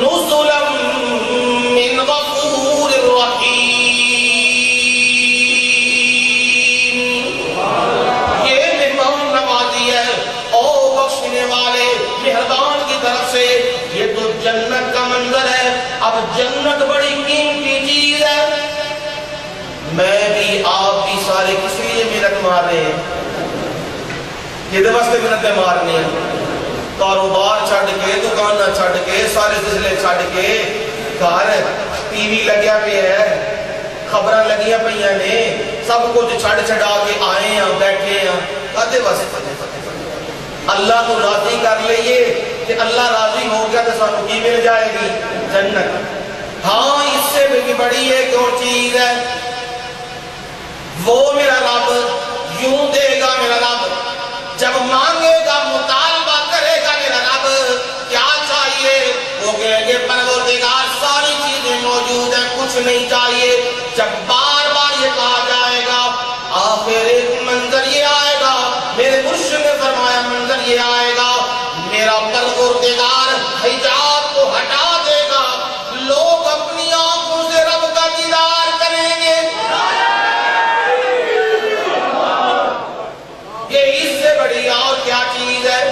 نزلا من غفور رحیم. یہ مہمان نوازی ہے او بخشنے والے مہربان کی طرف سے. یہ تو جنت کا منظر ہے. اب جنت بڑی قیمتی چیز ہے. میں بھی آپ بھی سارے کس لیے محنت مار رہے ہیں؟ یہ واسطے محنتیں مارنی ہیں. کاروبار چھڑ کے, دکانہ چھڑ کے, سارے سلسلے چھڑ کے, گھر ٹی وی لگیا پہ ہے, خبریں لگیاں پہ نے, سب کچھ چھڑ چھڑا کے آئے ہیں, بیٹھے ہیں. کدے واسطے اللہ کو راضی کر لئیے کہ اللہ راضی ہو گیا تو سانو کی مل جائے گی؟ جنت. ہاں اس سے بھی بڑی ایک اور چیز ہے. وہ میرا رب یوں دے گا. میرا رب جب مانگے گا, مطالبہ کرے گا, میرا رب کیا چاہیے؟ وہ کہے گے پروردگار ساری چیزیں موجود ہیں, کچھ نہیں چاہیے. جب بار بار یہ کہا جائے گا, آخر ایک منظر یہ آئے گا, میرے مرشد نے فرمایا منظر یہ آئے گا, میرا پروردگار حجاب کو ہٹا دے گا, لوگ اپنی آنکھوں سے رب کا دیدار کریں گے. یہ اس سے بڑی اور کیا چیز ہے؟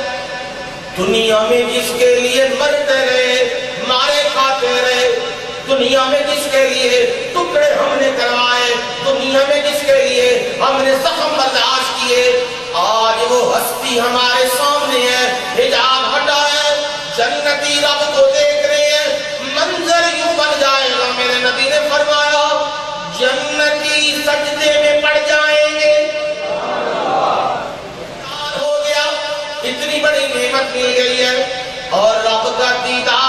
دنیا میں جس کے لیے مرتے رہے, مارے کھاتے رہے, دنیا میں جس کے لیے ٹکڑے ہم نے کروائے, دنیا میں جس کے لیے ہم نے زخم برداشت کیے, آج وہ ہستی ہمارے سامنے ہے. حجاب ہٹا ہے, جنتی رب کو دیکھ رہے ہیں, منظر یوں بن جائے گا. میرے نبی نے فرمایا جنتی سجدے میں پڑ جائیں گے. اتنی بڑی نعمت مل گئی ہے اور رب کا دیدار